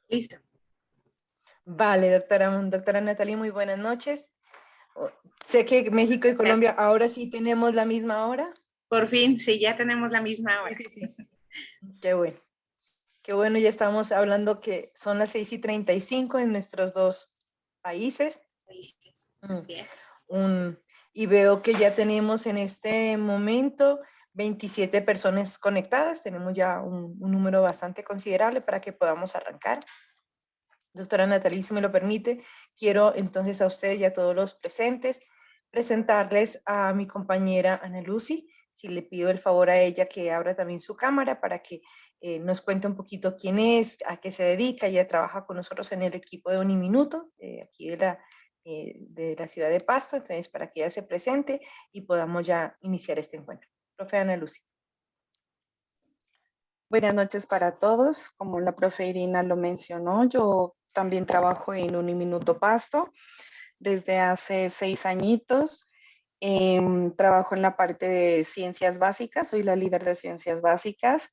Listo. Vale, doctora Natalie, muy buenas noches. Sé que México y Colombia ahora sí tenemos la misma hora. Por fin, sí, ya tenemos la misma hora. Sí. Qué bueno. Qué bueno, ya estamos hablando que son las 6:35 en nuestros dos países. Así es. Y veo que ya tenemos en este momento 27 personas conectadas. Tenemos ya un número bastante considerable para que podamos arrancar. Doctora Natalie, si me lo permite, quiero entonces a usted y a todos los presentes presentarles a mi compañera Ana Lucy. Si le pido el favor a ella que abra también su cámara para que nos cuente un poquito quién es, a qué se dedica. Ella trabaja con nosotros en el equipo de Uniminuto, aquí de la ciudad de Pasto, entonces para que ella se presente y podamos ya iniciar este encuentro. Profe Ana Lucy. Buenas noches para todos. Como la profe Irina lo mencionó, yo también trabajo en Uniminuto Pasto desde hace 6 añitos. Trabajo en la parte de ciencias básicas, soy la líder de ciencias básicas,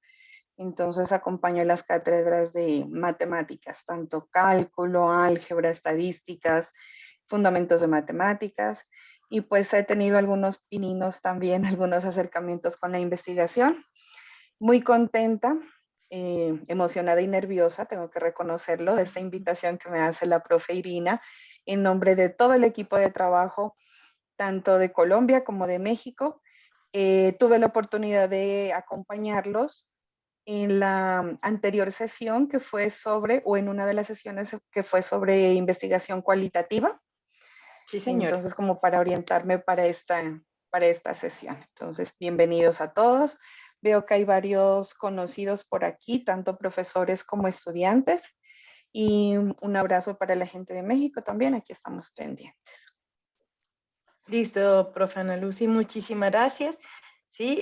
entonces acompaño las cátedras de matemáticas, tanto cálculo, álgebra, estadísticas, fundamentos de matemáticas, y pues he tenido algunos pininos también, algunos acercamientos con la investigación. Muy contenta, emocionada y nerviosa, tengo que reconocerlo, de esta invitación que me hace la profe Irina en nombre de todo el equipo de trabajo, tanto de Colombia como de México. Tuve la oportunidad de acompañarlos en la anterior sesión que fue sobre, o en una de las sesiones que fue sobre investigación cualitativa. Sí, señor. Entonces, como para orientarme para esta sesión. Entonces, bienvenidos a todos. Veo que hay varios conocidos por aquí, tanto profesores como estudiantes. Y un abrazo para la gente de México también, aquí estamos pendientes. Listo, profe Ana Lucy, muchísimas gracias. Sí,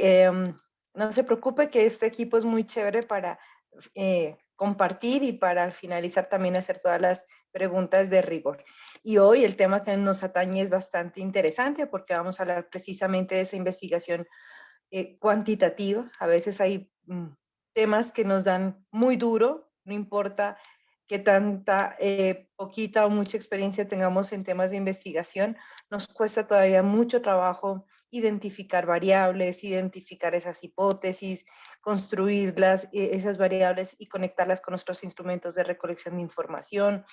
no se preocupe que este equipo es muy chévere para compartir y para al finalizar también hacer todas las preguntas de rigor. Y hoy el tema que nos atañe es bastante interesante porque vamos a hablar precisamente de esa investigación cuantitativa. A veces hay temas que nos dan muy duro, no importa qué tanta, poquita o mucha experiencia tengamos en temas de investigación, nos cuesta todavía mucho trabajo identificar variables, identificar esas hipótesis, construirlas, esas variables y conectarlas con nuestros instrumentos de recolección de información.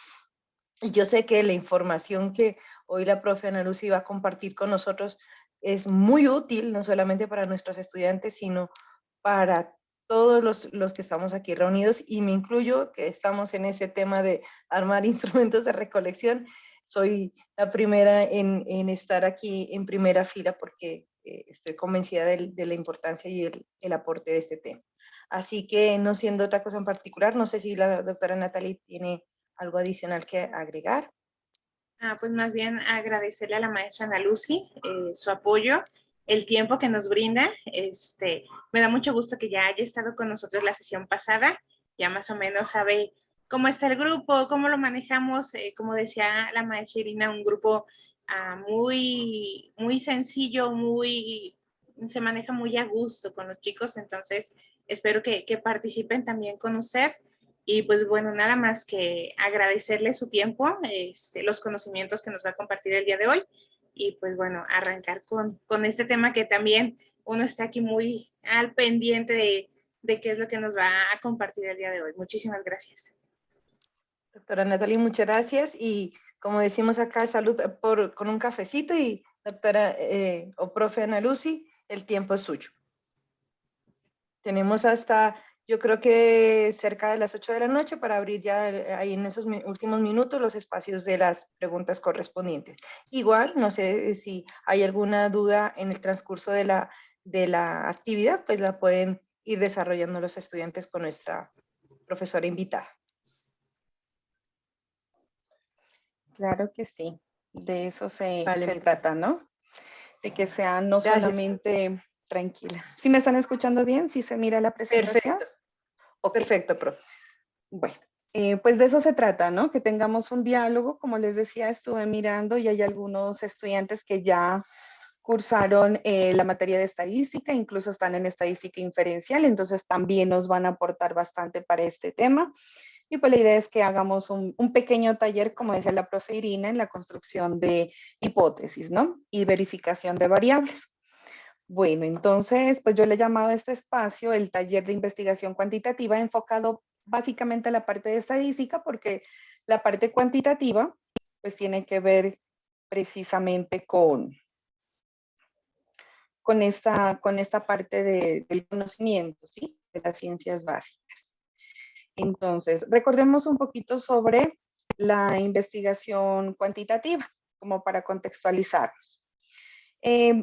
Y yo sé que la información que hoy la profe Ana Lucy va a compartir con nosotros es muy útil, no solamente para nuestros estudiantes, sino para todos los que estamos aquí reunidos, y me incluyo, que estamos en ese tema de armar instrumentos de recolección. Soy la primera en estar aquí en primera fila porque estoy convencida de la importancia y el aporte de este tema. Así que, no siendo otra cosa en particular, no sé si la doctora Natalie tiene algo adicional que agregar. Pues más bien agradecerle a la maestra Ana Lucy su apoyo, el tiempo que nos brinda. Me da mucho gusto que ya haya estado con nosotros la sesión pasada, ya más o menos sabe cómo está el grupo, cómo lo manejamos, como decía la maestra Irina, un grupo muy, muy sencillo, se maneja muy a gusto con los chicos, entonces espero que participen también con usted. Y pues bueno, nada más que agradecerle su tiempo, los conocimientos que nos va a compartir el día de hoy. Y pues bueno, arrancar con este tema que también uno está aquí muy al pendiente de qué es lo que nos va a compartir el día de hoy. Muchísimas gracias. Doctora Natalie, muchas gracias. Y como decimos acá, salud con un cafecito. Y doctora o profe Ana Lucy, el tiempo es suyo. Tenemos hasta, yo creo que cerca de las 8 de la noche para abrir ya ahí en esos últimos minutos los espacios de las preguntas correspondientes. Igual, no sé si hay alguna duda en el transcurso de la actividad, pues la pueden ir desarrollando los estudiantes con nuestra profesora invitada. Claro que sí, de eso se Vale. trata, ¿no? De que sea no Gracias. solamente tranquila. ¿Sí me están escuchando bien? ¿Sí se mira la presentación? Perfecto. Ok. Perfecto, profe. Bueno, pues de eso se trata, ¿no? Que tengamos un diálogo. Como les decía, estuve mirando y hay algunos estudiantes que ya cursaron la materia de estadística, incluso están en estadística inferencial, entonces también nos van a aportar bastante para este tema. Y pues la idea es que hagamos un pequeño taller, como decía la profe Irina, en la construcción de hipótesis, ¿no? Y verificación de variables. Bueno, entonces, pues yo le he llamado a este espacio el taller de investigación cuantitativa, enfocado básicamente a la parte de estadística, porque la parte cuantitativa, pues tiene que ver precisamente con esta parte del conocimiento, ¿sí? De las ciencias básicas. Entonces, recordemos un poquito sobre la investigación cuantitativa, como para contextualizarnos.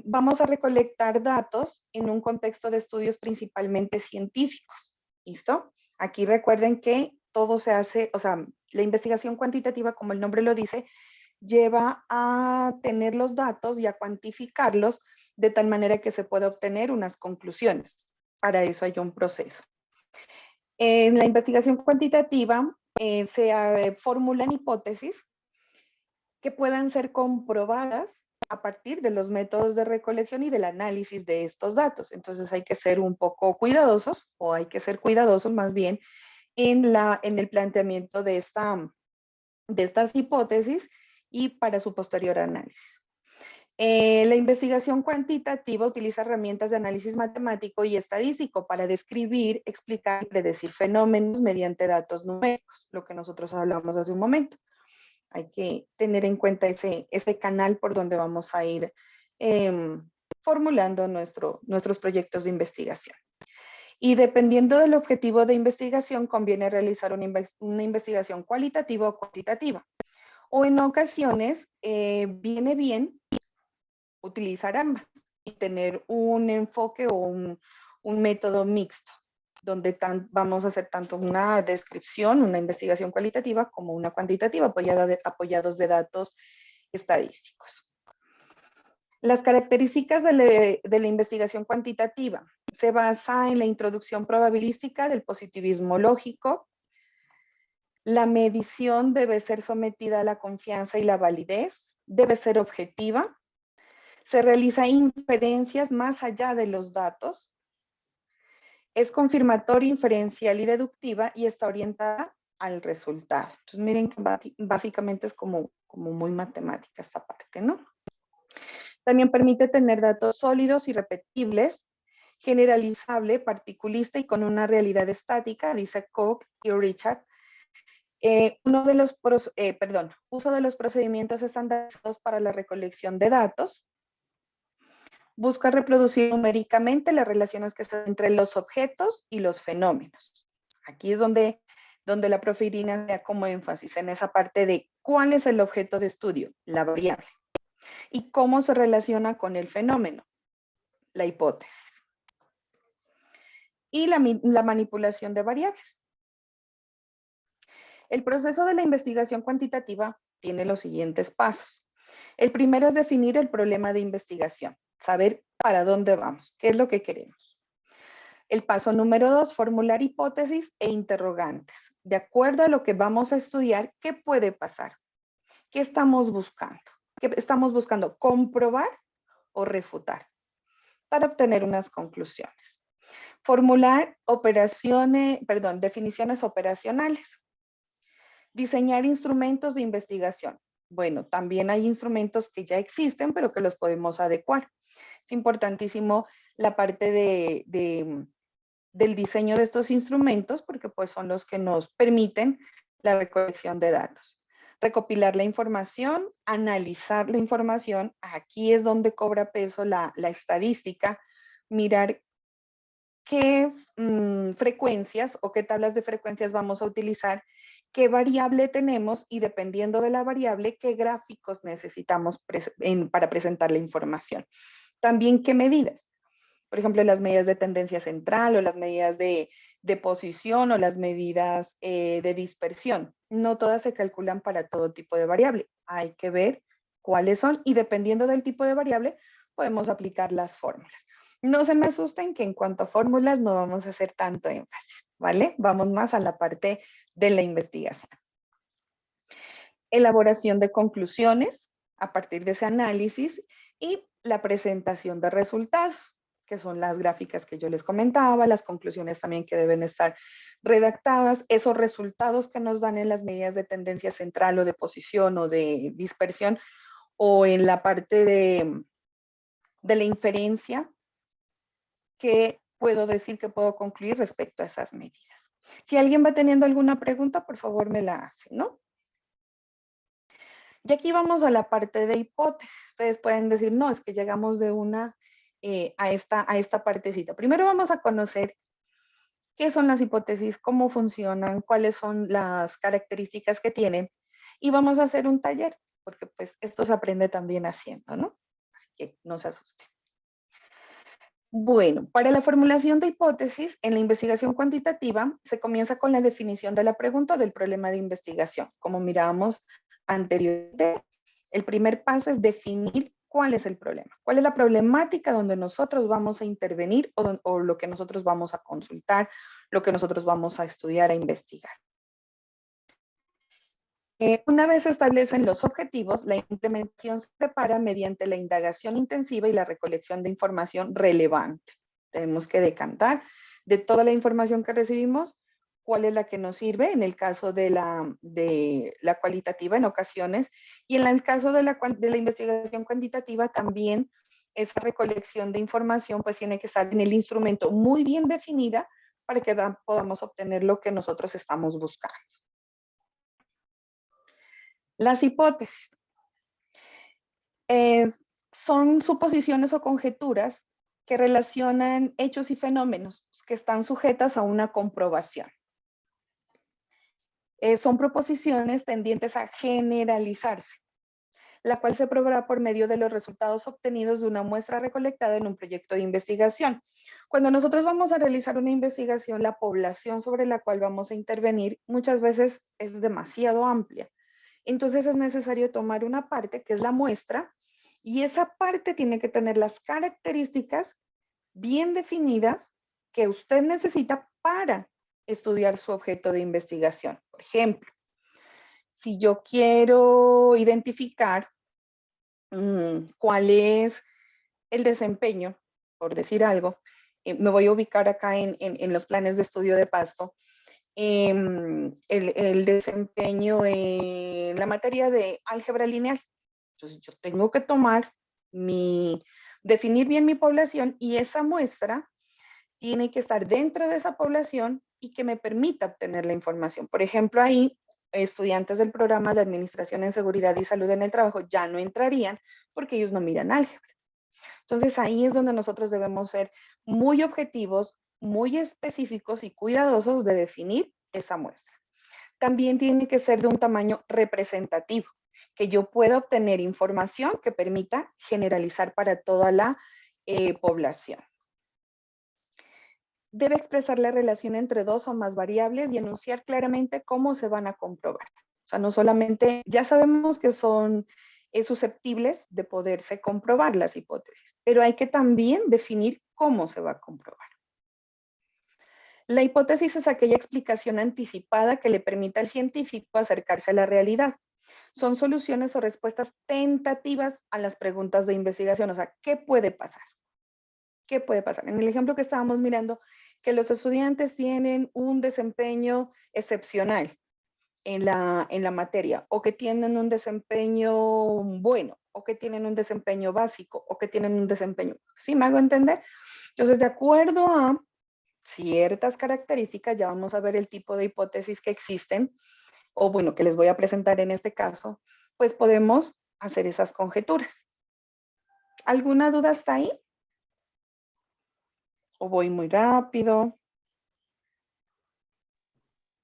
Vamos a recolectar datos en un contexto de estudios principalmente científicos, ¿listo? Aquí recuerden que todo se hace, o sea, la investigación cuantitativa, como el nombre lo dice, lleva a tener los datos y a cuantificarlos de tal manera que se pueda obtener unas conclusiones. Para eso hay un proceso. En la investigación cuantitativa se formulan hipótesis que puedan ser comprobadas a partir de los métodos de recolección y del análisis de estos datos. Entonces hay que ser un poco cuidadosos, o hay que ser cuidadosos más bien en el planteamiento de estas hipótesis y para su posterior análisis. La investigación cuantitativa utiliza herramientas de análisis matemático y estadístico para describir, explicar y predecir fenómenos mediante datos numéricos, lo que nosotros hablamos hace un momento. Hay que tener en cuenta ese canal por donde vamos a ir formulando nuestros proyectos de investigación. Y dependiendo del objetivo de investigación, conviene realizar una investigación cualitativa o cuantitativa. O en ocasiones viene bien utilizar ambas y tener un enfoque o un método mixto, donde vamos a hacer tanto una descripción, una investigación cualitativa, como una cuantitativa, apoyados de datos estadísticos. Las características de la investigación cuantitativa se basa en la introducción probabilística del positivismo lógico. La medición debe ser sometida a la confianza y la validez, debe ser objetiva. Se realiza inferencias más allá de los datos. Es confirmatoria, inferencial y deductiva y está orientada al resultado. Entonces miren que básicamente es como muy matemática esta parte, ¿no? También permite tener datos sólidos y repetibles, generalizable, particulista y con una realidad estática, dice Koch y Richard. Uso de los procedimientos estandarizados para la recolección de datos. Busca reproducir numéricamente las relaciones que están entre los objetos y los fenómenos. Aquí es donde la profe Irina da como énfasis en esa parte de cuál es el objeto de estudio, la variable, y cómo se relaciona con el fenómeno, la hipótesis. Y la manipulación de variables. El proceso de la investigación cuantitativa tiene los siguientes pasos. El primero es definir el problema de investigación, saber para dónde vamos, qué es lo que queremos. El paso número 2, formular hipótesis e interrogantes. De acuerdo a lo que vamos a estudiar, ¿qué puede pasar? ¿Qué estamos buscando? ¿Qué estamos buscando? ¿Comprobar o refutar? Para obtener unas conclusiones. Formular definiciones operacionales. Diseñar instrumentos de investigación. Bueno, también hay instrumentos que ya existen, pero que los podemos adecuar. Es importantísimo la parte del diseño de estos instrumentos, porque pues son los que nos permiten la recolección de datos. Recopilar la información, analizar la información. Aquí es donde cobra peso la estadística. Mirar qué frecuencias o qué tablas de frecuencias vamos a utilizar, qué variable tenemos y dependiendo de la variable, qué gráficos necesitamos para presentar la información. También qué medidas. Por ejemplo, las medidas de tendencia central o las medidas de posición o las medidas de dispersión. No todas se calculan para todo tipo de variable. Hay que ver cuáles son y dependiendo del tipo de variable podemos aplicar las fórmulas. No se me asusten que en cuanto a fórmulas no vamos a hacer tanto énfasis, ¿vale? Vamos más a la parte de la investigación. Elaboración de conclusiones a partir de ese análisis y la presentación de resultados. que son las gráficas que yo les comentaba, las conclusiones también que deben estar redactadas, esos resultados que nos dan en las medidas de tendencia central o de posición o de dispersión, o en la parte de la inferencia, que puedo decir que puedo concluir respecto a esas medidas. Si alguien va teniendo alguna pregunta, por favor me la hace, ¿no? Y aquí vamos a la parte de hipótesis. Ustedes pueden decir, no, es que llegamos de una a esta partecita. Primero vamos a conocer qué son las hipótesis, cómo funcionan, cuáles son las características que tienen, y vamos a hacer un taller, porque pues esto se aprende también haciendo, ¿no? Así que no se asusten. Bueno, para la formulación de hipótesis, en la investigación cuantitativa, se comienza con la definición de la pregunta o del problema de investigación. Como mirábamos anteriormente, el primer paso es definir cuál es el problema, cuál es la problemática donde nosotros vamos a intervenir o lo que nosotros vamos a consultar, lo que nosotros vamos a estudiar, a investigar. Una vez se establecen los objetivos, la implementación se prepara mediante la indagación intensiva y la recolección de información relevante. Tenemos que decantar de toda la información que recibimos, cuál es la que nos sirve en el caso de la cualitativa en ocasiones, y en el caso de la investigación cuantitativa también esa recolección de información pues tiene que estar en el instrumento muy bien definida para que podamos obtener lo que nosotros estamos buscando. Las hipótesis son suposiciones o conjeturas que relacionan hechos y fenómenos que están sujetas a una comprobación. Son proposiciones tendientes a generalizarse, la cual se probará por medio de los resultados obtenidos de una muestra recolectada en un proyecto de investigación. Cuando nosotros vamos a realizar una investigación, la población sobre la cual vamos a intervenir muchas veces es demasiado amplia. Entonces es necesario tomar una parte que es la muestra, y esa parte tiene que tener las características bien definidas que usted necesita para estudiar su objeto de investigación. Por ejemplo, si yo quiero identificar cuál es el desempeño, por decir algo, me voy a ubicar acá en los planes de estudio de Pasto, el desempeño en la materia de álgebra lineal. Entonces yo tengo que definir bien mi población, y esa muestra tiene que estar dentro de esa población y que me permita obtener la información. Por ejemplo, ahí estudiantes del programa de Administración en Seguridad y Salud en el Trabajo ya no entrarían porque ellos no miran álgebra. Entonces ahí es donde nosotros debemos ser muy objetivos, muy específicos y cuidadosos de definir esa muestra. También tiene que ser de un tamaño representativo, que yo pueda obtener información que permita generalizar para toda la población. Debe expresar la relación entre dos o más variables y enunciar claramente cómo se van a comprobar. O sea, no solamente, ya sabemos que son susceptibles de poderse comprobar las hipótesis, pero hay que también definir cómo se va a comprobar. La hipótesis es aquella explicación anticipada que le permita al científico acercarse a la realidad. Son soluciones o respuestas tentativas a las preguntas de investigación. O sea, ¿qué puede pasar? ¿Qué puede pasar? En el ejemplo que estábamos mirando, que los estudiantes tienen un desempeño excepcional en la materia, o que tienen un desempeño bueno, o que tienen un desempeño básico, o que tienen un desempeño. ¿Sí me hago entender? Entonces, de acuerdo a ciertas características, ya vamos a ver el tipo de hipótesis que existen, o bueno, que les voy a presentar en este caso, pues podemos hacer esas conjeturas. ¿Alguna duda hasta ahí? ¿O voy muy rápido?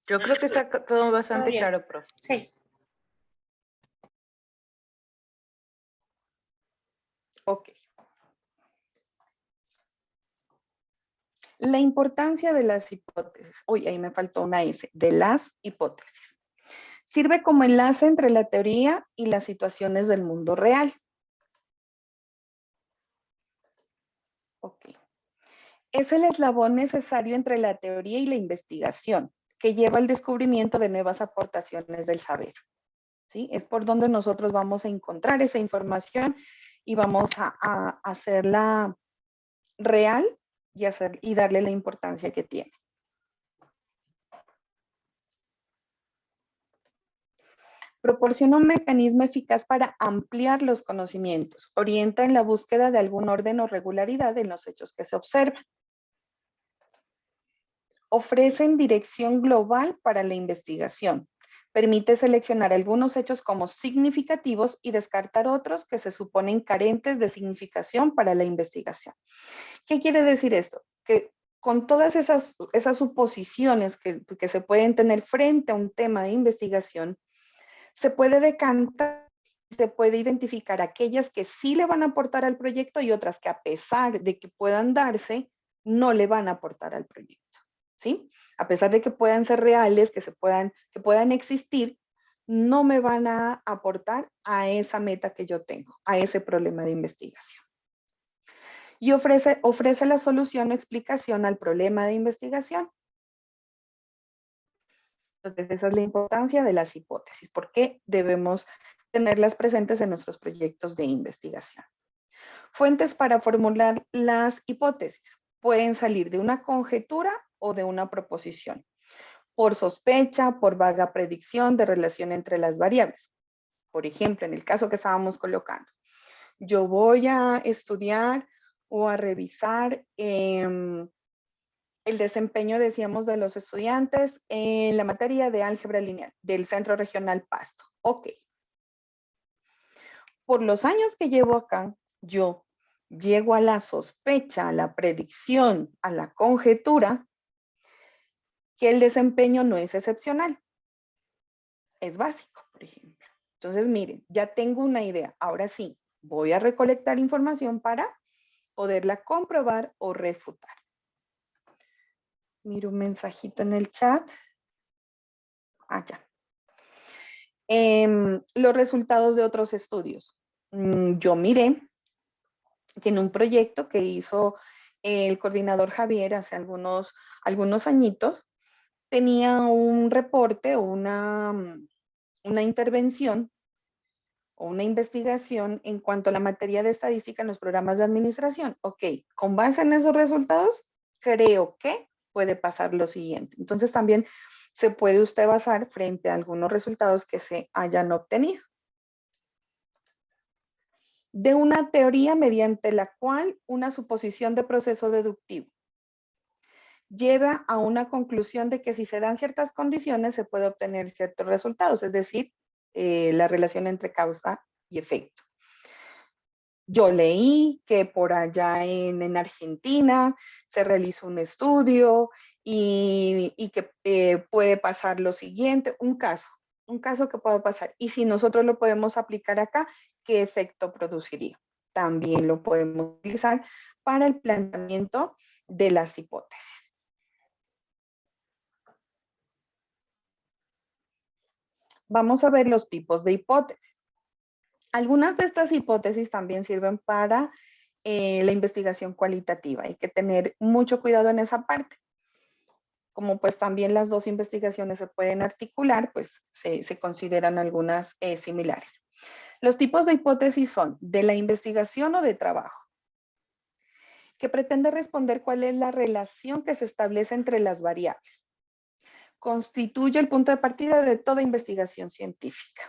Yo creo que está todo bastante claro, profe. Sí. Ok. La importancia de las hipótesis. Uy, ahí me faltó una S. De las hipótesis. Sirve como enlace entre la teoría y las situaciones del mundo real. Ok. Es el eslabón necesario entre la teoría y la investigación, que lleva al descubrimiento de nuevas aportaciones del saber. ¿Sí? Es por donde nosotros vamos a encontrar esa información y vamos a hacerla real y darle la importancia que tiene. Proporciona un mecanismo eficaz para ampliar los conocimientos. Orienta en la búsqueda de algún orden o regularidad en los hechos que se observan. Ofrecen dirección global para la investigación. Permite seleccionar algunos hechos como significativos y descartar otros que se suponen carentes de significación para la investigación. ¿Qué quiere decir esto? Que con todas esas suposiciones que se pueden tener frente a un tema de investigación, se puede decantar, se puede identificar aquellas que sí le van a aportar al proyecto y otras que a pesar de que puedan darse, no le van a aportar al proyecto, ¿sí? A pesar de que puedan ser reales, que puedan existir, no me van a aportar a esa meta que yo tengo, a ese problema de investigación. Y ofrece la solución o explicación al problema de investigación. Entonces, esa es la importancia de las hipótesis. ¿Por qué debemos tenerlas presentes en nuestros proyectos de investigación? Fuentes para formular las hipótesis. Pueden salir de una conjetura o de una proposición. Por sospecha, por vaga predicción de relación entre las variables. Por ejemplo, en el caso que estábamos colocando, yo voy a estudiar o a revisar el desempeño, decíamos, de los estudiantes en la materia de álgebra lineal del Centro Regional Pasto. Ok. Por los años que llevo acá, yo llego a la sospecha, a la predicción, a la conjetura, que el desempeño no es excepcional. Es básico, por ejemplo. Entonces, miren, ya tengo una idea. Ahora sí, voy a recolectar información para poderla comprobar o refutar. Miro un mensajito en el chat. Ya. Los resultados de otros estudios. Yo miré que en un proyecto que hizo el coordinador Javier hace algunos añitos, tenía un reporte o una intervención o una investigación en cuanto a la materia de estadística en los programas de administración. Ok, con base en esos resultados, creo que puede pasar lo siguiente. Entonces también se puede usted basar frente a algunos resultados que se hayan obtenido. De una teoría mediante la cual una suposición de proceso deductivo lleva a una conclusión de que si se dan ciertas condiciones se puede obtener ciertos resultados, es decir, la relación entre causa y efecto. Yo leí que por allá en Argentina se realizó un estudio y que puede pasar lo siguiente, un caso que puede pasar. Y si nosotros lo podemos aplicar acá, ¿qué efecto produciría? También lo podemos utilizar para el planteamiento de las hipótesis. Vamos a ver los tipos de hipótesis. Algunas de estas hipótesis también sirven para la investigación cualitativa. Hay que tener mucho cuidado en esa parte. Como pues también las dos investigaciones se pueden articular, pues se consideran algunas similares. Los tipos de hipótesis son de la investigación o de trabajo, que pretende responder cuál es la relación que se establece entre las variables. Constituye el punto de partida de toda investigación científica.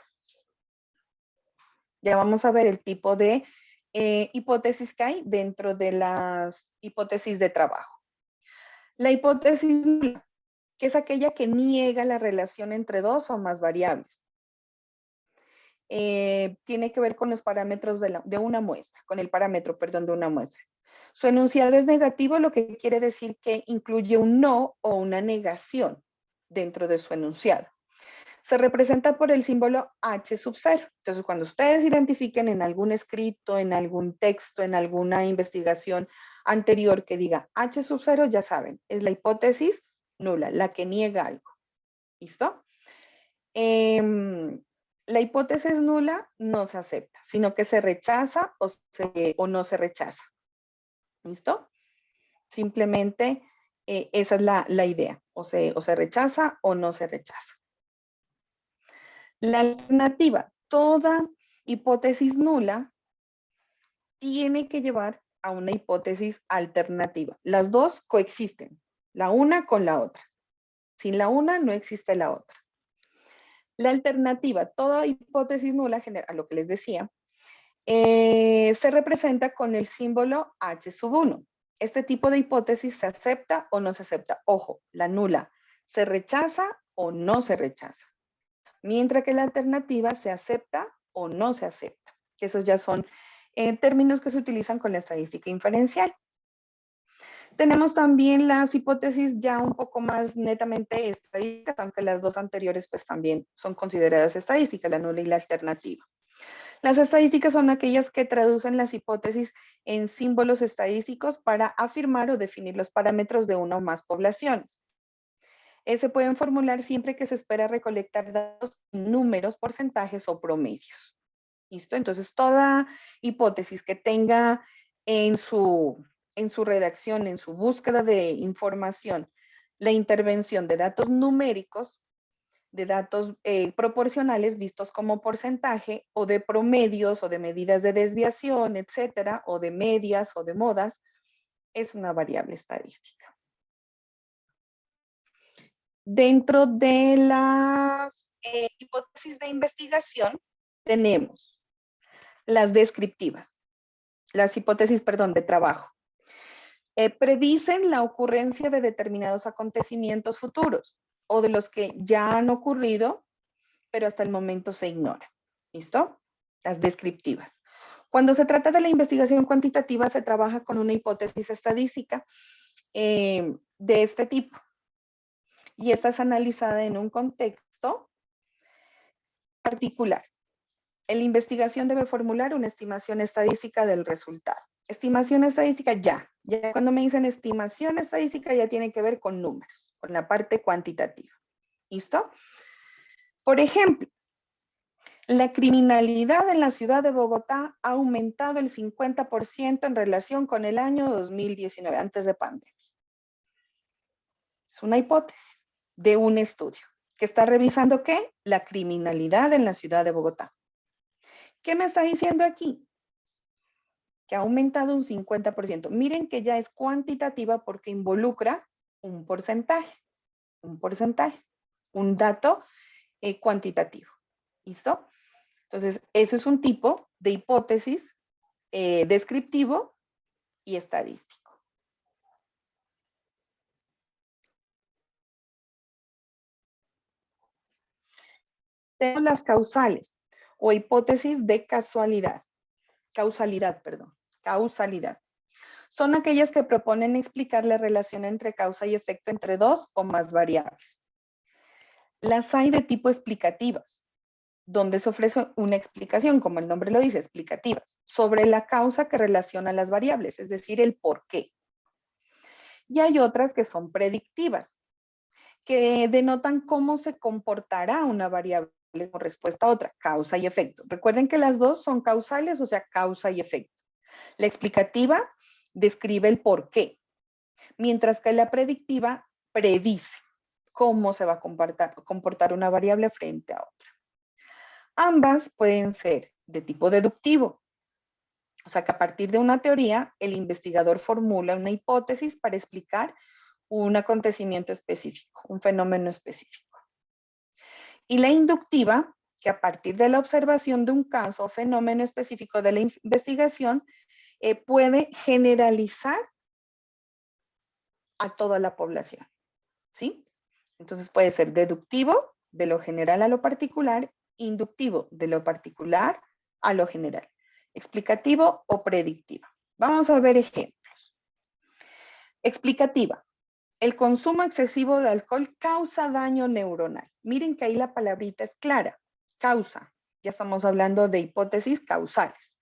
Ya vamos a ver el tipo de hipótesis que hay dentro de las hipótesis de trabajo. La hipótesis nula, que es aquella que niega la relación entre dos o más variables. Tiene que ver con los parámetros de una muestra, con el parámetro, perdón, de una muestra. Su enunciado es negativo, lo que quiere decir que incluye un no o una negación dentro de su enunciado. Se representa por el símbolo H sub 0. Entonces, cuando ustedes identifiquen en algún escrito, en algún texto, en alguna investigación anterior que diga H sub 0, ya saben, es la hipótesis nula, la que niega algo. ¿Listo? La hipótesis nula no se acepta, sino que se rechaza o no se rechaza. ¿Listo? Simplemente esa es la idea. O se rechaza o no se rechaza. La alternativa, toda hipótesis nula tiene que llevar a una hipótesis alternativa. Las dos coexisten, la una con la otra. Sin la una no existe la otra. La alternativa, toda hipótesis nula, a lo que les decía, se representa con el símbolo H1. Este tipo de hipótesis se acepta o no se acepta. Ojo, la nula se rechaza o no se rechaza. Mientras que la alternativa se acepta o no se acepta. Esos ya son términos que se utilizan con la estadística inferencial. Tenemos también las hipótesis ya un poco más netamente estadísticas, aunque las dos anteriores pues también son consideradas estadísticas, la nula y la alternativa. Las estadísticas son aquellas que traducen las hipótesis en símbolos estadísticos para afirmar o definir los parámetros de una o más poblaciones. Se pueden formular siempre que se espera recolectar datos, números, porcentajes o promedios. ¿Listo? Entonces, toda hipótesis que tenga en su redacción, en su búsqueda de información, la intervención de datos numéricos, de datos proporcionales vistos como porcentaje, o de promedios, o de medidas de desviación, etcétera, o de medias, o de modas, es una variable estadística. Dentro de las hipótesis de investigación, tenemos las descriptivas, las hipótesis, perdón, de trabajo. Predicen la ocurrencia de determinados acontecimientos futuros o de los que ya han ocurrido, pero hasta el momento se ignoran. ¿Listo? Las descriptivas. Cuando se trata de la investigación cuantitativa, se trabaja con una hipótesis estadística de este tipo. Y esta es analizada en un contexto particular. La investigación debe formular una estimación estadística del resultado. Estimación estadística ya cuando me dicen estimación estadística ya tiene que ver con números, con la parte cuantitativa. ¿Listo? Por ejemplo, la criminalidad en la ciudad de Bogotá ha aumentado el 50% en relación con el año 2019, antes de pandemia. Es una hipótesis de un estudio que está revisando ¿qué? La criminalidad en la ciudad de Bogotá. ¿Qué me está diciendo aquí? Que ha aumentado un 50%. Miren que ya es cuantitativa porque involucra un porcentaje, un dato cuantitativo. ¿Listo? Entonces, ese es un tipo de hipótesis descriptivo y estadístico. Tenemos las causales o hipótesis de causalidad. Son aquellas que proponen explicar la relación entre causa y efecto entre dos o más variables. Las hay de tipo explicativas, donde se ofrece una explicación, como el nombre lo dice, explicativas, sobre la causa que relaciona las variables, es decir, el por qué. Y hay otras que son predictivas, que denotan cómo se comportará una variable con respuesta a otra, causa y efecto. Recuerden que las dos son causales, o sea, causa y efecto. La explicativa describe el por qué, mientras que la predictiva predice cómo se va a comportar una variable frente a otra. Ambas pueden ser de tipo deductivo, o sea que a partir de una teoría, el investigador formula una hipótesis para explicar un acontecimiento específico, un fenómeno específico. Y la inductiva, que a partir de la observación de un caso o fenómeno específico de la investigación, puede generalizar a toda la población, ¿sí? Entonces puede ser deductivo, de lo general a lo particular, inductivo, de lo particular a lo general, explicativo o predictiva. Vamos a ver ejemplos. Explicativa. El consumo excesivo de alcohol causa daño neuronal. Miren que ahí la palabrita es clara, causa. Ya estamos hablando de hipótesis causales.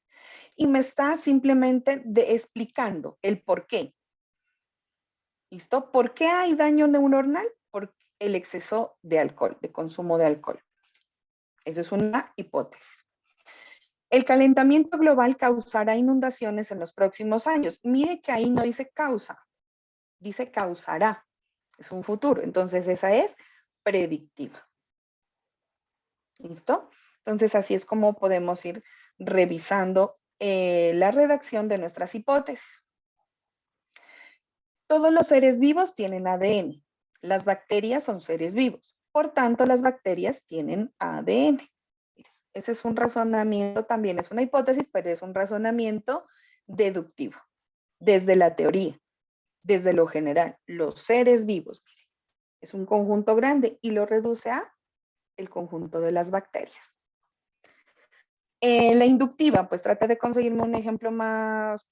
Y me está simplemente explicando el por qué. ¿Listo? ¿Por qué hay daño neuronal? Por el exceso de alcohol, de consumo de alcohol. Eso es una hipótesis. El calentamiento global causará inundaciones en los próximos años. Mire que ahí no dice causa, dice causará. Es un futuro. Entonces esa es predictiva. ¿Listo? Entonces así es como podemos ir revisando la redacción de nuestras hipótesis. Todos los seres vivos tienen ADN. Las bacterias son seres vivos. Por tanto, las bacterias tienen ADN. Ese es un razonamiento, también es una hipótesis, pero es un razonamiento deductivo, desde la teoría, desde lo general. Los seres vivos, miren, es un conjunto grande y lo reduce a el conjunto de las bacterias. La inductiva, pues trata de conseguirme un ejemplo más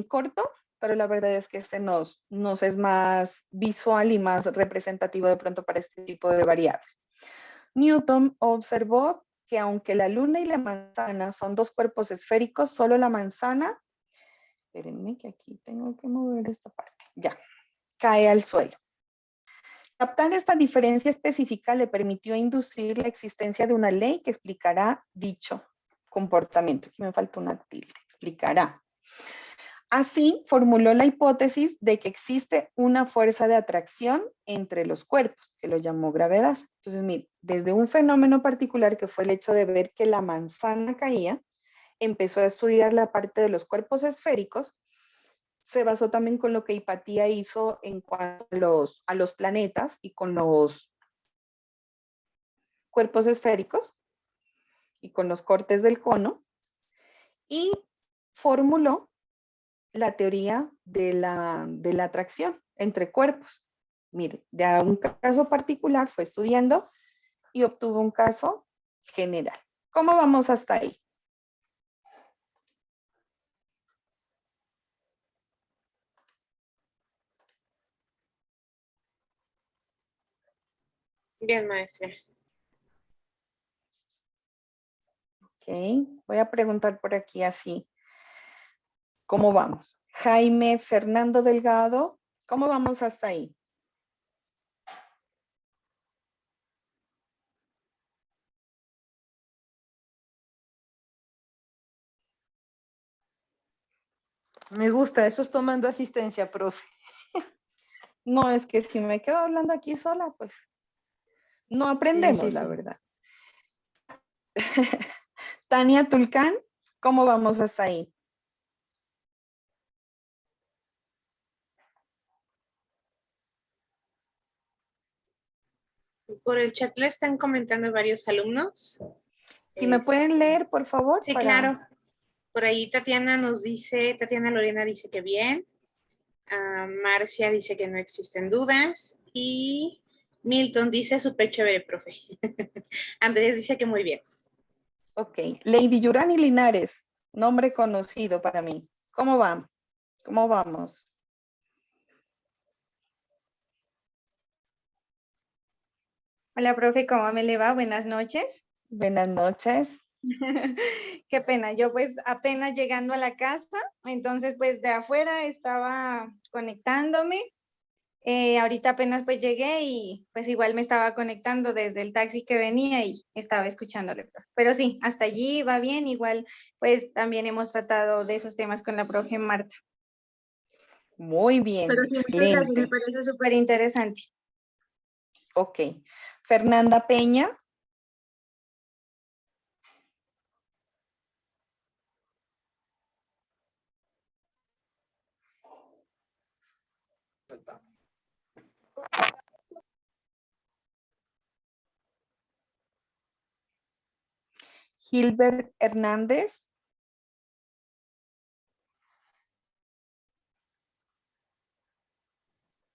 corto, pero la verdad es que este nos es más visual y más representativo de pronto para este tipo de variables. Newton observó que aunque la luna y la manzana son dos cuerpos esféricos, solo la manzana, espérenme que aquí tengo que mover esta parte, ya, cae al suelo. Captar esta diferencia específica le permitió inducir la existencia de una ley que explicará dicho comportamiento. Aquí me falta una tilde, explicará. Así, formuló la hipótesis de que existe una fuerza de atracción entre los cuerpos, que lo llamó gravedad. Entonces, mire, desde un fenómeno particular que fue el hecho de ver que la manzana caía, empezó a estudiar la parte de los cuerpos esféricos. Se basó también con lo que Hipatia hizo en cuanto a los planetas y con los cuerpos esféricos y con los cortes del cono, y formuló la teoría de la atracción entre cuerpos. Mire, de un caso particular fue estudiando y obtuvo un caso general. ¿Cómo vamos hasta ahí? Bien, maestra. Ok, voy a preguntar por aquí así. ¿Cómo vamos? Jaime Fernando Delgado, ¿cómo vamos hasta ahí? Me gusta, eso es tomando asistencia, profe. No, es que si me quedo hablando aquí sola, pues no Sí, aprendemos, sí, la sí. verdad. Tania Tulcán, ¿cómo vamos hasta ahí? Por el chat le están comentando varios alumnos. Si me pueden leer, por favor, Sí, para... claro. Por ahí Tatiana nos dice, Tatiana Lorena dice que bien. Marcia dice que no existen dudas. Y Milton dice súper chévere, profe. Andrés dice que muy bien. Ok, Lady Yurani Linares, nombre conocido para mí. ¿Cómo va? ¿Cómo vamos? Hola, profe, ¿cómo me le va? Buenas noches. Buenas noches. Qué pena, yo pues apenas llegando a la casa, entonces pues de afuera estaba conectándome. Ahorita apenas pues llegué y pues igual me estaba conectando desde el taxi que venía y estaba escuchándole, profe. Pero sí, hasta allí va bien, igual pues también hemos tratado de esos temas con la profe Marta. Muy bien, Pero sí, muchas gracias, me excelente. parece súper interesante. Ok. Fernanda Peña. Gilbert Hernández.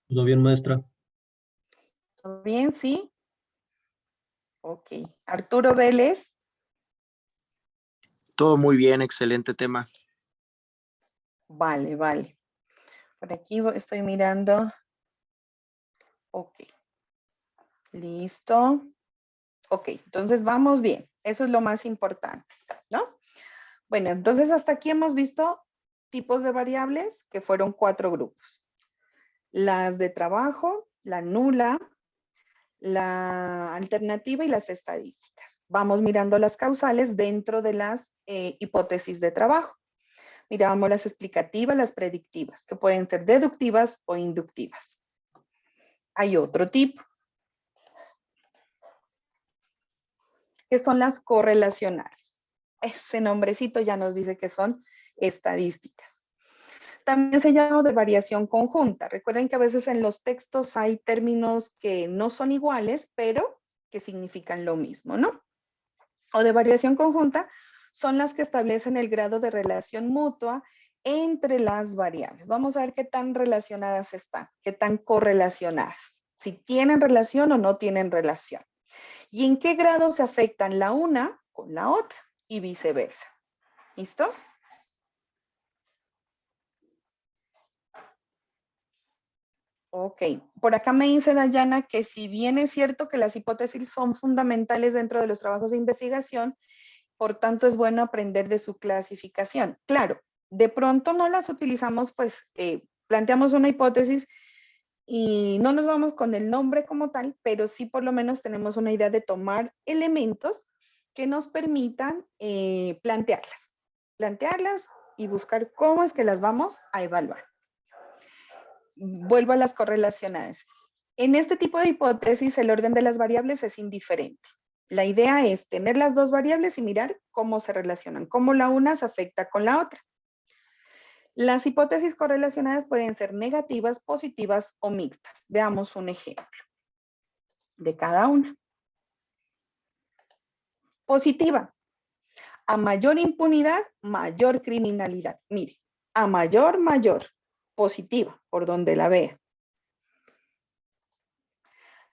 ¿Todo bien, maestra? ¿Todo bien? Sí. Ok. Arturo Vélez. Todo muy bien, excelente tema. Vale, vale. Por aquí estoy mirando. Ok. Listo. Ok, entonces vamos bien. Eso es lo más importante, ¿no? Bueno, entonces hasta aquí hemos visto tipos de variables que fueron 4 grupos. Las de trabajo, la nula, la alternativa y las estadísticas. Vamos mirando las causales dentro de las hipótesis de trabajo. Miramos las explicativas, las predictivas, que pueden ser deductivas o inductivas. Hay otro tipo, que son las correlacionales. ese nombrecito ya nos dice que son estadísticas. También se llama de variación conjunta. Recuerden que a veces en los textos hay términos que no son iguales, pero que significan lo mismo, ¿no? O de variación conjunta son las que establecen el grado de relación mutua entre las variables. Vamos a ver qué tan relacionadas están, qué tan correlacionadas, si tienen relación o no tienen relación. Y en qué grado se afectan la una con la otra y viceversa. ¿Listo? Ok, por acá me dice Dayana que si bien es cierto que las hipótesis son fundamentales dentro de los trabajos de investigación, por tanto es bueno aprender de su clasificación. Claro, de pronto no las utilizamos, pues planteamos una hipótesis y no nos vamos con el nombre como tal, pero sí por lo menos tenemos una idea de tomar elementos que nos permitan plantearlas y buscar cómo es que las vamos a evaluar. Vuelvo a las correlacionadas. En este tipo de hipótesis, el orden de las variables es indiferente. La idea es tener las dos variables y mirar cómo se relacionan, cómo la una se afecta con la otra. Las hipótesis correlacionadas pueden ser negativas, positivas o mixtas. Veamos un ejemplo de cada una. Positiva. A mayor impunidad, mayor criminalidad. Mire, a mayor, mayor. Positiva, por donde la vea.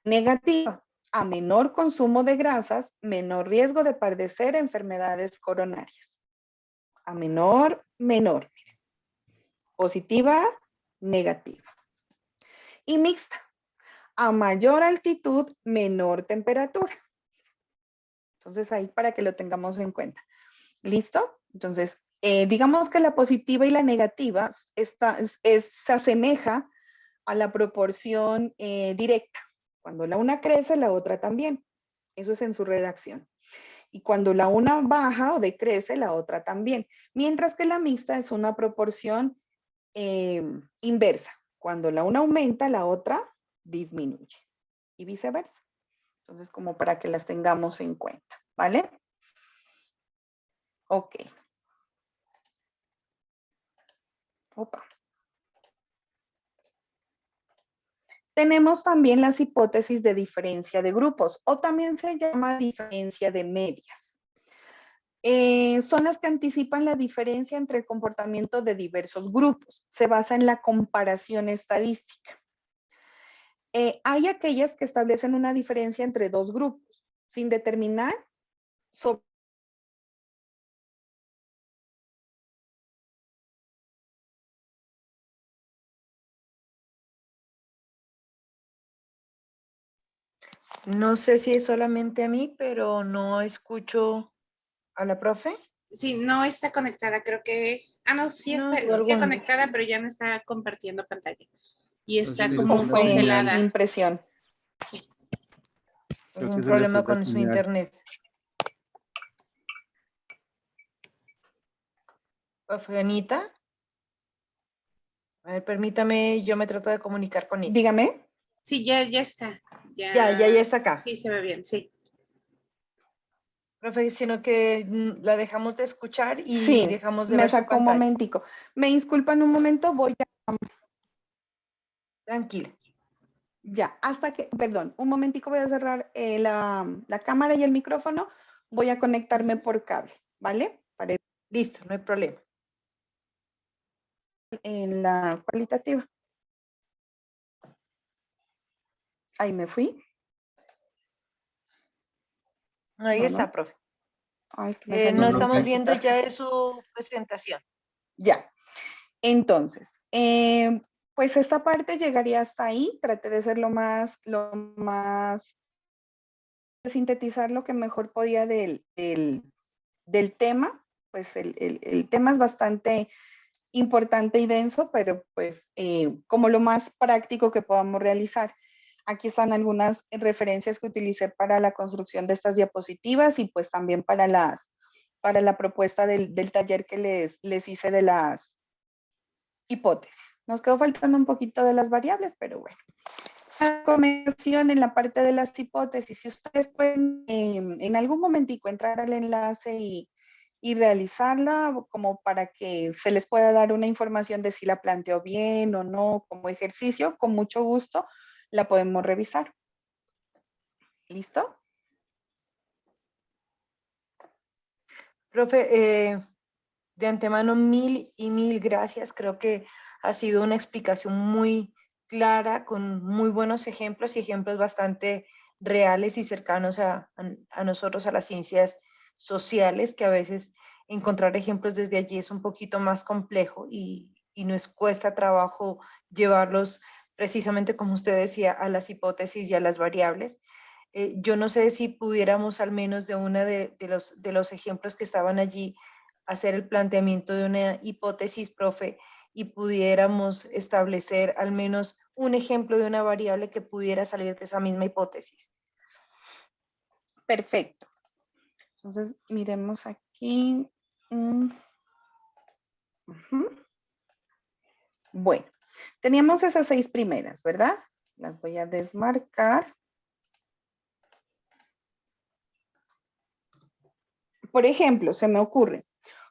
Negativa. A menor consumo de grasas, menor riesgo de padecer enfermedades coronarias. A menor, menor. Positiva, negativa. Y mixta. A mayor altitud, menor temperatura. Entonces ahí para que lo tengamos en cuenta. ¿Listo? Entonces, digamos que la positiva y la negativa se asemeja a la proporción directa. Cuando la una crece, la otra también. Eso es en su redacción. Y cuando la una baja o decrece, la otra también. Mientras que la mixta es una proporción inversa. Cuando la una aumenta, la otra disminuye. Y viceversa. Entonces, como para que las tengamos en cuenta. ¿Vale? Ok. Opa. Tenemos también las hipótesis de diferencia de grupos o también se llama diferencia de medias. Son las que anticipan la diferencia entre el comportamiento de diversos grupos. Se basa en la comparación estadística. Hay aquellas que establecen una diferencia entre dos grupos sin determinar sobre No sé si es solamente a mí, pero no escucho a la profe. Sí, no está conectada, creo que... Ah, no, sí No, está, por sigue algún- conectada, pero ya no está compartiendo pantalla. Y está Entonces, como cómo fue mi congelada. impresión. creo que un se le problema fue la con su señal. internet. Profe Anita. A ver, permítame, yo me trato de comunicar con ella. Dígame. Sí, ya está. Ya está acá. Sí, se ve bien, sí. Profe, sino que la dejamos de escuchar y Sí, dejamos de me ver su sacó un pantalla. momentico. Me disculpan un momento, voy a... Tranquila. Ya, hasta que, perdón, un momentico voy a cerrar la cámara y el micrófono. Voy a conectarme por cable, ¿vale? Para ir Listo, no hay problema. en la cualitativa. Ahí me fui. Ahí No, está, no. profe. Ay, que me salió No un estamos mensaje. viendo ya de su presentación. Ya. Entonces, pues esta parte llegaría hasta ahí. Traté de ser lo más, sintetizar lo que mejor podía del tema. Pues el tema es bastante importante y denso, pero pues como lo más práctico que podamos realizar. Aquí están algunas referencias que utilicé para la construcción de estas diapositivas y pues también para la propuesta del taller que les hice de las hipótesis. Nos quedó faltando un poquito de las variables, pero bueno. La recomendación en la parte de las hipótesis, si ustedes pueden en algún momentico entrar al enlace y y realizarla como para que se les pueda dar una información de si la planteó bien o no como ejercicio, con mucho gusto la podemos revisar. ¿Listo? Profe, de antemano, mil y mil gracias. Creo que ha sido una explicación muy clara, con muy buenos ejemplos y ejemplos bastante reales y cercanos a nosotros, a las ciencias sociales, que a veces encontrar ejemplos desde allí es un poquito más complejo y nos cuesta trabajo llevarlos precisamente, como usted decía, a las hipótesis y a las variables. Yo no sé si pudiéramos al menos de uno de los ejemplos que estaban allí hacer el planteamiento de una hipótesis, profe, y pudiéramos establecer al menos un ejemplo de una variable que pudiera salir de esa misma hipótesis. Perfecto. Entonces, miremos aquí. Bueno, teníamos esas 6 primeras, ¿verdad? Las voy a desmarcar. Por ejemplo, se me ocurre,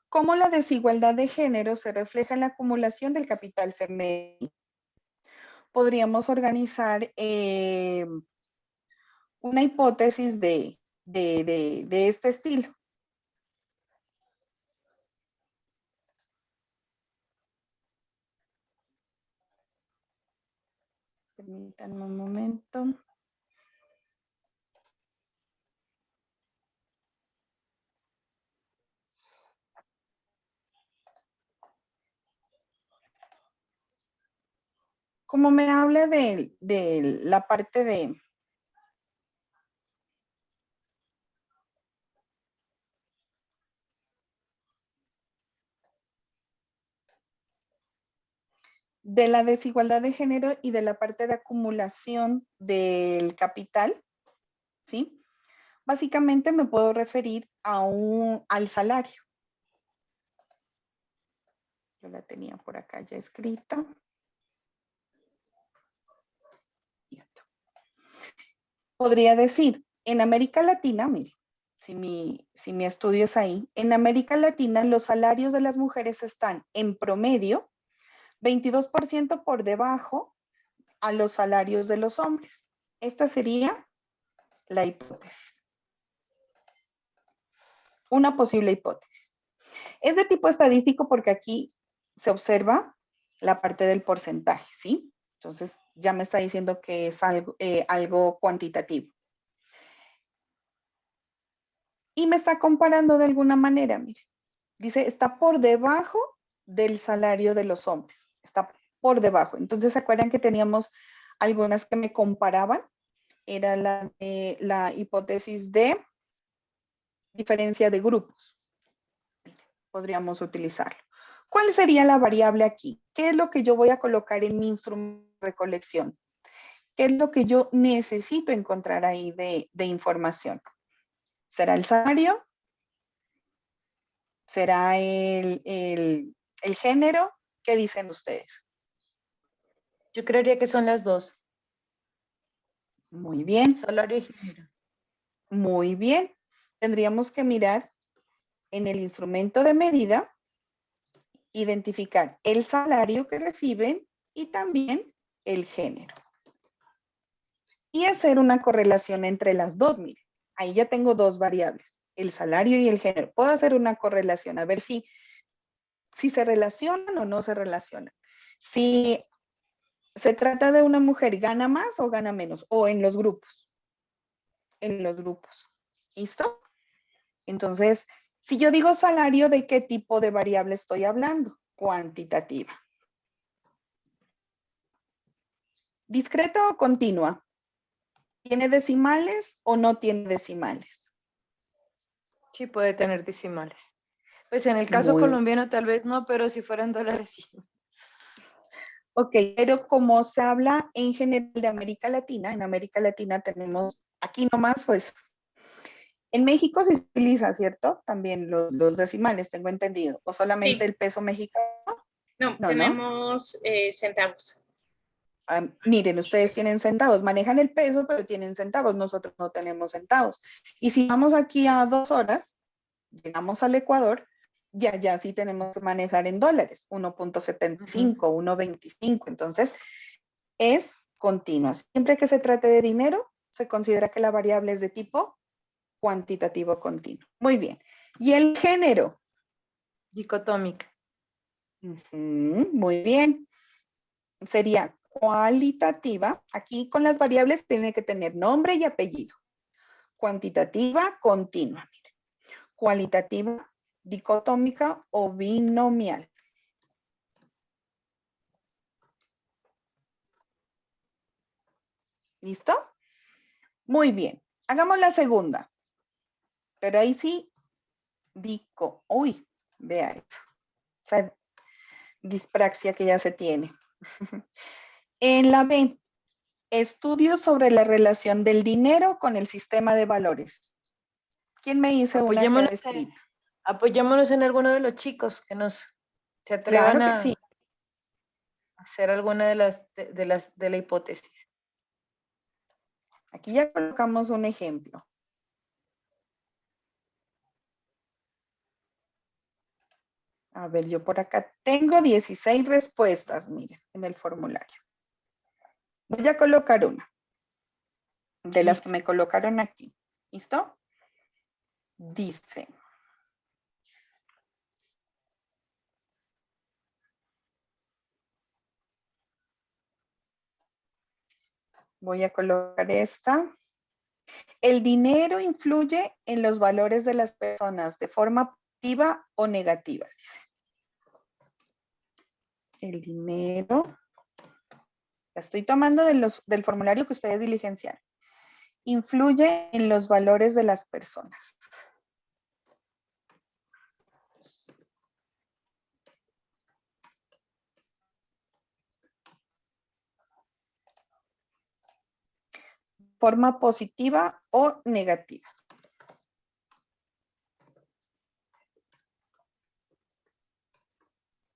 ¿cómo la desigualdad de género se refleja en la acumulación del capital femenino? Podríamos organizar una hipótesis de este estilo. Permítanme un momento. Como me habla de la parte de la desigualdad de género y de la parte de acumulación del capital, ¿sí? Básicamente me puedo referir al salario. Yo la tenía por acá ya escrita. Listo. Podría decir, en América Latina, mire, si mi estudio es ahí, en América Latina los salarios de las mujeres están en promedio 22% por debajo a los salarios de los hombres. Esta sería la hipótesis. Una posible hipótesis. Es de tipo estadístico porque aquí se observa la parte del porcentaje, ¿sí? Entonces ya me está diciendo que es algo cuantitativo. Y me está comparando de alguna manera, mire. Dice, está por debajo del salario de los hombres. Está por debajo. Entonces, ¿se acuerdan que teníamos algunas que me comparaban? Era la hipótesis de diferencia de grupos. Podríamos utilizarlo. ¿Cuál sería la variable aquí? ¿Qué es lo que yo voy a colocar en mi instrumento de recolección? ¿Qué es lo que yo necesito encontrar ahí de información? ¿Será el salario? ¿Será el género? ¿Qué dicen ustedes? Yo creería que son las dos. Muy bien. Salario y género. Muy bien. Tendríamos que mirar en el instrumento de medida, identificar el salario que reciben y también el género. Y hacer una correlación entre las dos. Mire, ahí ya tengo dos variables, el salario y el género. Puedo hacer una correlación, a ver si se relacionan o no se relacionan. Si se trata de una mujer, ¿gana más o gana menos? O en los grupos. En los grupos. ¿Listo? Entonces, si yo digo salario, ¿de qué tipo de variable estoy hablando? Cuantitativa. ¿Discreta o continua? ¿Tiene decimales o no tiene decimales? Sí, puede tener decimales. Pues en el caso colombiano tal vez no, pero si fueran dólares sí. Ok, pero como se habla en general de América Latina, en América Latina tenemos, aquí nomás, pues, en México se utiliza, ¿cierto? También los decimales, tengo entendido. ¿O solamente Sí. el peso mexicano? No, tenemos centavos. Miren, ustedes tienen centavos, manejan el peso, pero tienen centavos. Nosotros no tenemos centavos. Y si vamos aquí a 2 horas, Llegamos al Ecuador, ya sí tenemos que manejar en dólares, 1.75, 1.25. Entonces, es continua. Siempre que se trate de dinero, se considera que la variable es de tipo cuantitativo continuo. Muy bien. ¿Y el género? Dicotómica. Muy bien. Sería cualitativa. Aquí con las variables tiene que tener nombre y apellido. Cuantitativa, continua. Mire. Cualitativa, dicotómica o binomial. ¿Listo? Muy bien. Hagamos la segunda. Pero ahí sí, uy, vea esto. Esa dispraxia que ya se tiene. En la B, estudios sobre la relación del dinero con el sistema de valores. ¿Quién me dice una que ha escrito? Apoyémonos en alguno de los chicos que se atrevan Claro que sí. a hacer alguna de la hipótesis. Aquí ya colocamos un ejemplo. A ver, yo por acá tengo 16 respuestas, miren, en el formulario. Voy a colocar una de las que me colocaron aquí. ¿Listo? Dice. Voy a colocar esta. El dinero influye en los valores de las personas de forma positiva o negativa, dice. El dinero. La estoy tomando del formulario que ustedes diligenciaron. Influye en los valores de las personas. Forma positiva o negativa.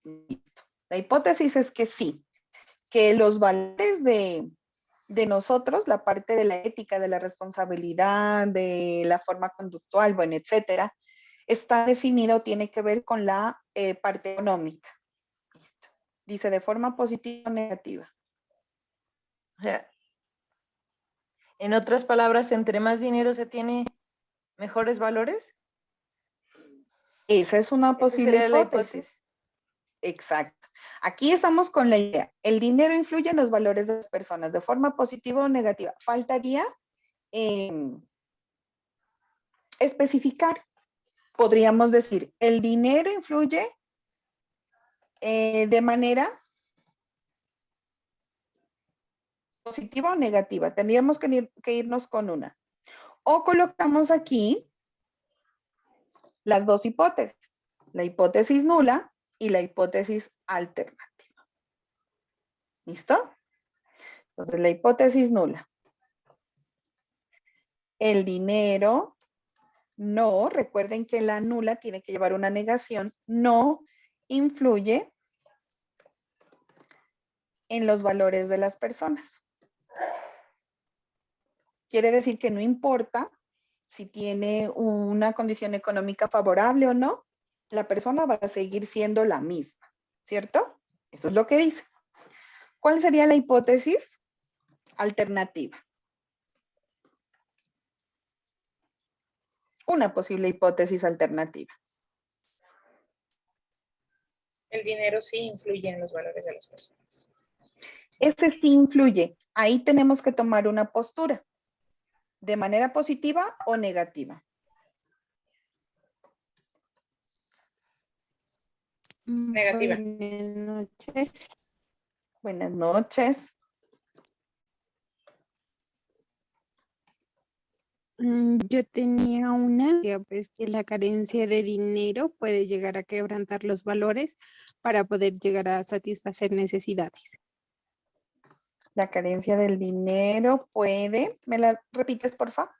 Listo. La hipótesis es que sí, que los valores de nosotros, la parte de la ética, de la responsabilidad, de la forma conductual, bueno, etcétera, está definido, tiene que ver con la parte económica. Listo. Dice de forma positiva o negativa. O sea, en otras palabras, entre más dinero se tiene, mejores valores. Esa es una posible hipótesis. Exacto. Aquí estamos con la idea. El dinero influye en los valores de las personas de forma positiva o negativa. Faltaría especificar. Podríamos decir, el dinero influye de manera positiva o negativa. Tendríamos que irnos con una. O colocamos aquí las dos hipótesis. La hipótesis nula y la hipótesis alternativa. ¿Listo? Entonces, la hipótesis nula. El dinero no, recuerden que la nula tiene que llevar una negación, no influye en los valores de las personas. Quiere decir que no importa si tiene una condición económica favorable o no, la persona va a seguir siendo la misma, ¿cierto? Eso es lo que dice. ¿Cuál sería la hipótesis alternativa? Una posible hipótesis alternativa. El dinero sí influye en los valores de las personas. Ese sí influye. Ahí tenemos que tomar una postura. ¿De manera positiva o negativa? Negativa. Buenas noches. Buenas noches. Yo tenía una, que pues que la carencia de dinero puede llegar a quebrantar los valores para poder llegar a satisfacer necesidades. La carencia del dinero puede, ¿me la repites, por favor?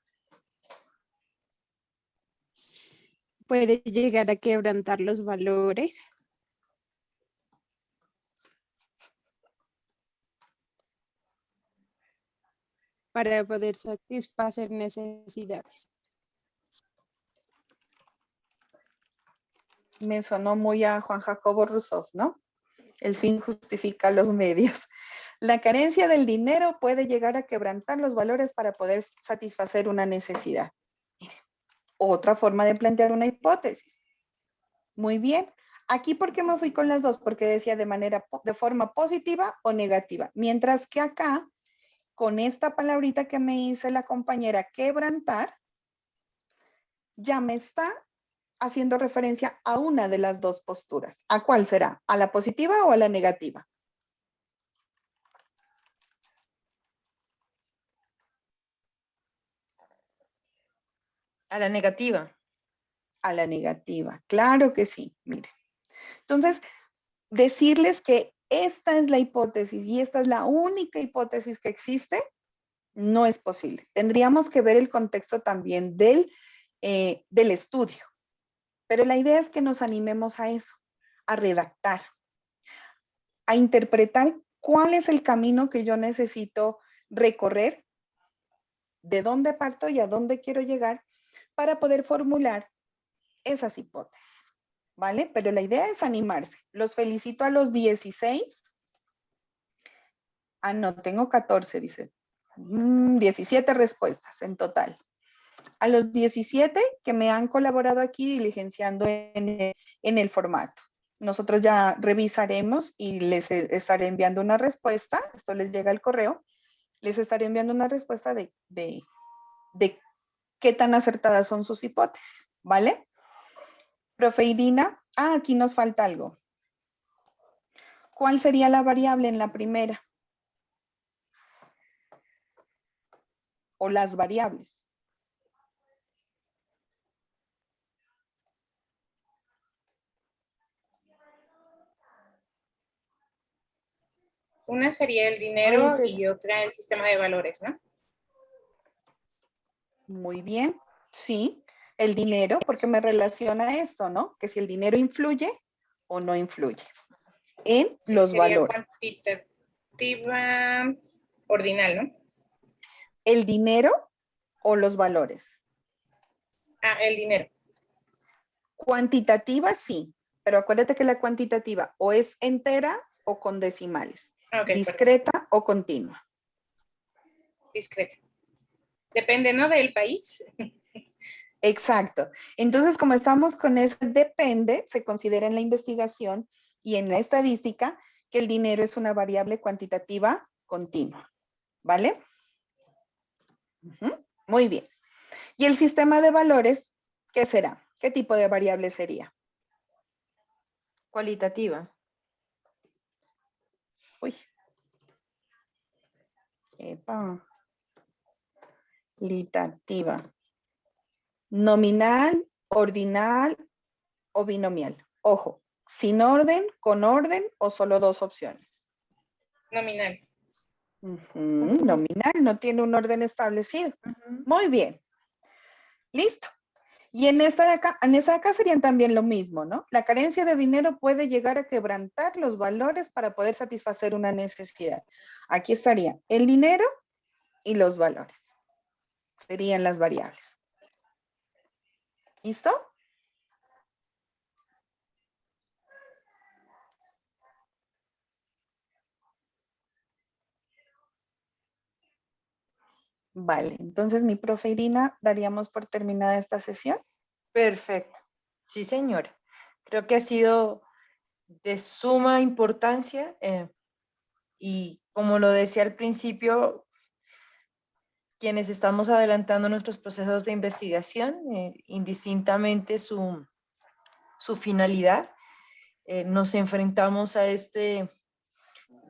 Puede llegar a quebrantar los valores para poder satisfacer necesidades. Me sonó muy a Juan Jacobo Rousseau, ¿no? El fin justifica los medios. La carencia del dinero puede llegar a quebrantar los valores para poder satisfacer una necesidad. Otra forma de plantear una hipótesis. Muy bien. Aquí, ¿por qué me fui con las dos? Porque decía de forma positiva o negativa. Mientras que acá, con esta palabrita que me dice la compañera quebrantar, ya me está haciendo referencia a una de las dos posturas. ¿A cuál será? ¿A la positiva o a la negativa? A la negativa. A la negativa. Claro que sí, mire. Entonces, decirles que esta es la hipótesis y esta es la única hipótesis que existe, no es posible. Tendríamos que ver el contexto también del estudio. Pero la idea es que nos animemos a eso, a redactar, a interpretar cuál es el camino que yo necesito recorrer, de dónde parto y a dónde quiero llegar para poder formular esas hipótesis, ¿vale? Pero la idea es animarse. Los felicito a los 16. Ah, no, tengo 14, dice. 17 respuestas en total. A los 17 que me han colaborado aquí diligenciando en el formato. Nosotros ya revisaremos y les estaré enviando una respuesta. Esto les llega al correo. Les estaré enviando una respuesta de qué tan acertadas son sus hipótesis, ¿vale? Profe Irina, aquí nos falta algo. ¿Cuál sería la variable en la primera? O las variables. Una sería el dinero Dice- y otra el sistema de valores, ¿no? Muy bien, sí. El dinero, porque me relaciona esto, ¿no? Que si el dinero influye o no influye en Sí, los sería valores. cuantitativa ordinal, ¿no? El dinero o los valores. Ah, el dinero. Cuantitativa, sí, pero acuérdate que la cuantitativa o es entera o con decimales. Okay, discreta o continua. Discreta. Depende, ¿no? Del país. Exacto. Entonces, como estamos con ese depende, se considera en la investigación y en la estadística que el dinero es una variable cuantitativa continua. ¿Vale? Muy bien. ¿Y el sistema de valores qué será? ¿Qué tipo de variable sería? Cualitativa. Uy. Epa. Cualitativa. Nominal, ordinal o binomial. Ojo, sin orden, con orden o solo dos opciones. Nominal. Nominal, no tiene un orden establecido. Muy bien. Listo. Y en esta de acá serían también lo mismo, ¿no? La carencia de dinero puede llegar a quebrantar los valores para poder satisfacer una necesidad. Aquí estarían el dinero y los valores. Serían las variables. ¿Listo? Vale, entonces mi profe Irina, daríamos por terminada esta sesión. Perfecto. Sí, señora. Creo que ha sido de suma importancia y como lo decía al principio, quienes estamos adelantando nuestros procesos de investigación, indistintamente su finalidad, nos enfrentamos a este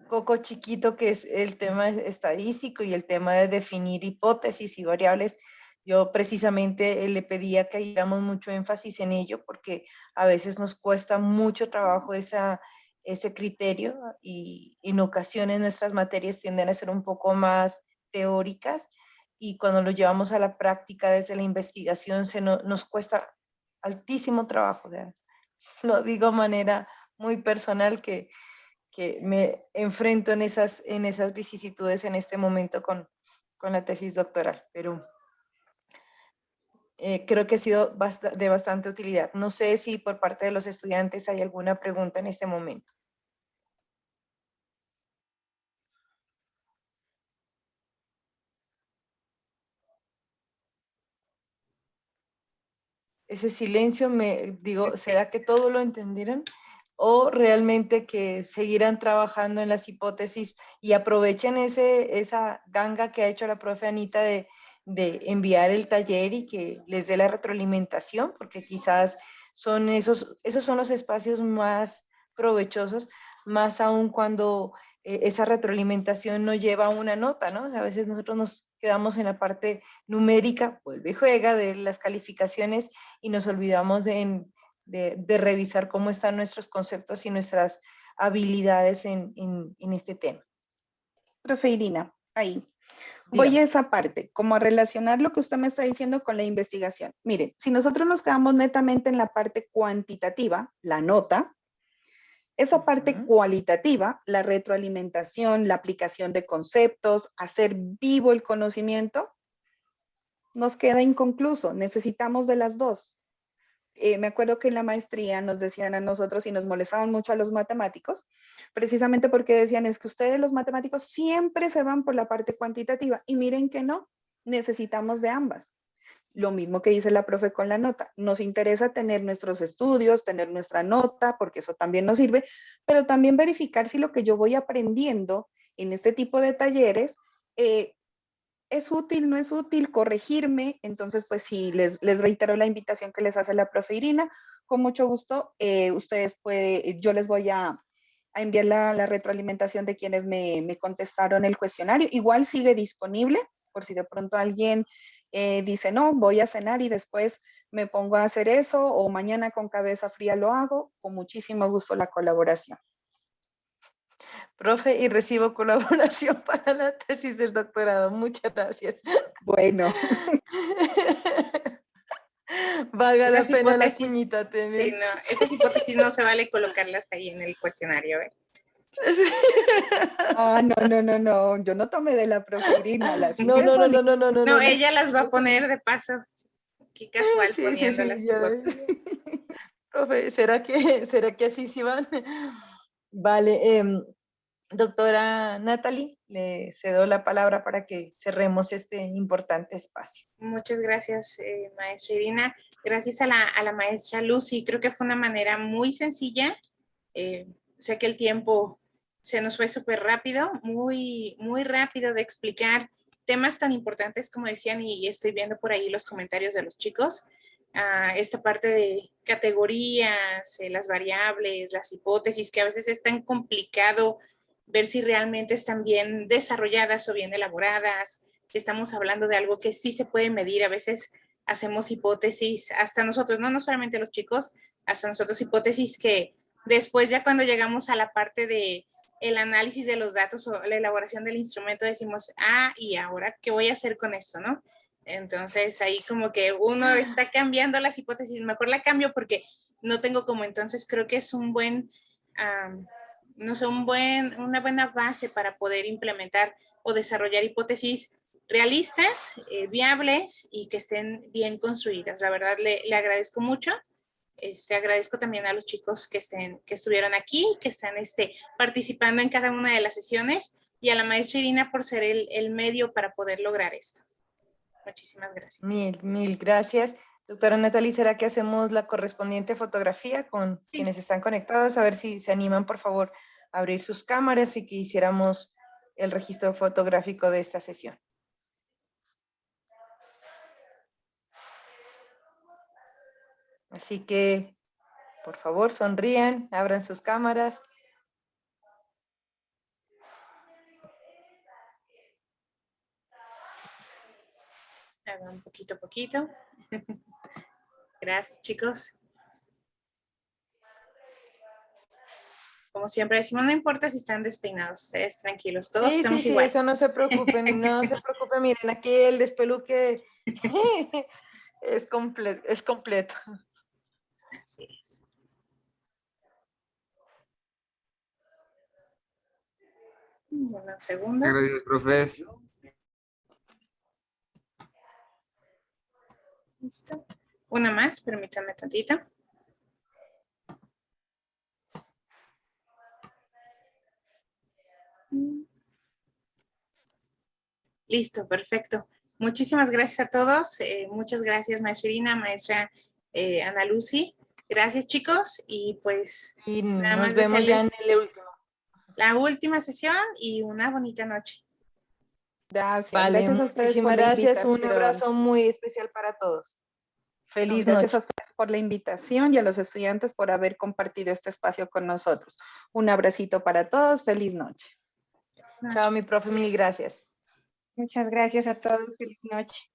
coco chiquito que es el tema estadístico y el tema de definir hipótesis y variables. Yo precisamente le pedía que diéramos mucho énfasis en ello porque a veces nos cuesta mucho trabajo ese criterio y en ocasiones nuestras materias tienden a ser un poco más teóricas y cuando lo llevamos a la práctica desde la investigación nos cuesta altísimo trabajo. Lo digo de manera muy personal que me enfrento en esas vicisitudes en este momento con la tesis doctoral, pero creo que ha sido de bastante utilidad. No sé si por parte de los estudiantes hay alguna pregunta en este momento. Ese silencio, Sí. ¿será que todo lo entendieron? ¿O realmente que seguirán trabajando en las hipótesis y aprovechen esa ganga que ha hecho la profe Anita de enviar el taller y que les dé la retroalimentación? Porque quizás esos son los espacios más provechosos, más aún cuando esa retroalimentación no lleva a una nota, ¿no? O sea, a veces nosotros nos quedamos en la parte numérica, vuelve y juega, de las calificaciones, y nos olvidamos de revisar cómo están nuestros conceptos y nuestras habilidades en este tema. Profe Irina, ahí. Dígame. Voy a esa parte, como a relacionar lo que usted me está diciendo con la investigación. Mire, si nosotros nos quedamos netamente en la parte cuantitativa, la nota, esa parte cualitativa, la retroalimentación, la aplicación de conceptos, hacer vivo el conocimiento, nos queda inconcluso. Necesitamos de las dos. Me acuerdo que en la maestría nos decían a nosotros y nos molestaban mucho a los matemáticos, precisamente porque decían, es que ustedes los matemáticos siempre se van por la parte cuantitativa, y miren que no, necesitamos de ambas. Lo mismo que dice la profe con la nota, nos interesa tener nuestros estudios, tener nuestra nota, porque eso también nos sirve, pero también verificar si lo que yo voy aprendiendo en este tipo de talleres es útil, no es útil, corregirme. Entonces, pues sí, les reitero la invitación que les hace la profe Irina. Con mucho gusto, yo les voy a enviar la retroalimentación de quienes me contestaron el cuestionario. Igual sigue disponible, por si de pronto alguien dice, no, voy a cenar y después me pongo a hacer eso, o mañana con cabeza fría lo hago. Con muchísimo gusto la colaboración. Profe, y recibo colaboración para la tesis del doctorado. Muchas gracias. Bueno. Valga Esas la pena la hipótesis, cuñita. sí, no, esas hipótesis no se vale colocarlas ahí en el cuestionario, ¿eh? Ah, no, yo no tomé de la profe Irina, las hice No, solita. No, ella las va a poner de paso. Qué casual Sí, poniendo las hipótesis. Profe, ¿será que así sí van? Vale, doctora Natalie, le cedo la palabra para que cerremos este importante espacio. Muchas gracias, maestra Irina. Gracias a la maestra Lucy. Creo que fue una manera muy sencilla. Sé que el tiempo se nos fue súper rápido, muy, muy rápido de explicar temas tan importantes como decían, y estoy viendo por ahí los comentarios de los chicos. Esta parte de categorías, las variables, las hipótesis, que a veces es tan complicado ver si realmente están bien desarrolladas o bien elaboradas, si estamos hablando de algo que sí se puede medir. A veces hacemos hipótesis, hasta nosotros, no solamente los chicos, hasta nosotros hipótesis que después ya cuando llegamos a la parte de el análisis de los datos o la elaboración del instrumento decimos, ¿y ahora qué voy a hacer con esto, no? Entonces ahí como que uno está cambiando las hipótesis, mejor la cambio porque no tengo como, entonces creo que es un buen, no sé, una buena base para poder implementar o desarrollar hipótesis realistas, viables y que estén bien construidas. La verdad le agradezco mucho. Agradezco también a los chicos que estuvieron aquí, que están participando en cada una de las sesiones, y a la maestra Irina por ser el medio para poder lograr esto. Muchísimas gracias. Mil gracias. Doctora Natalie, ¿será que hacemos la correspondiente fotografía con quienes están conectados? A ver si se animan, por favor, a abrir sus cámaras y que hiciéramos el registro fotográfico de esta sesión. Así que, por favor, sonrían, abran sus cámaras. Hagan poquito a poquito. Gracias, chicos. Como siempre decimos, no importa si están despeinados, ustedes tranquilos, todos estamos igual. Sí, eso no se preocupen, miren, aquí el despeluque es completo. Así es. Dame un segundo. Gracias, profes. Listo. Una más, permítanme tantito. Listo, perfecto. Muchísimas gracias a todos. Muchas gracias, maestra Irina, maestra Ana Lucy. Gracias, chicos. Y pues Y nada nos más vemos ya en desearles el último. la última sesión y una bonita noche. Gracias. Vale, Gracias a ustedes por muchísimas la gracias. Un invitación. abrazo muy especial para todos. Feliz Gracias noche. a ustedes por la invitación y a los estudiantes por haber compartido este espacio con nosotros. Un abracito para todos. Feliz noche. Chao, mi profe, mil gracias. Muchas gracias a todos. Feliz noche.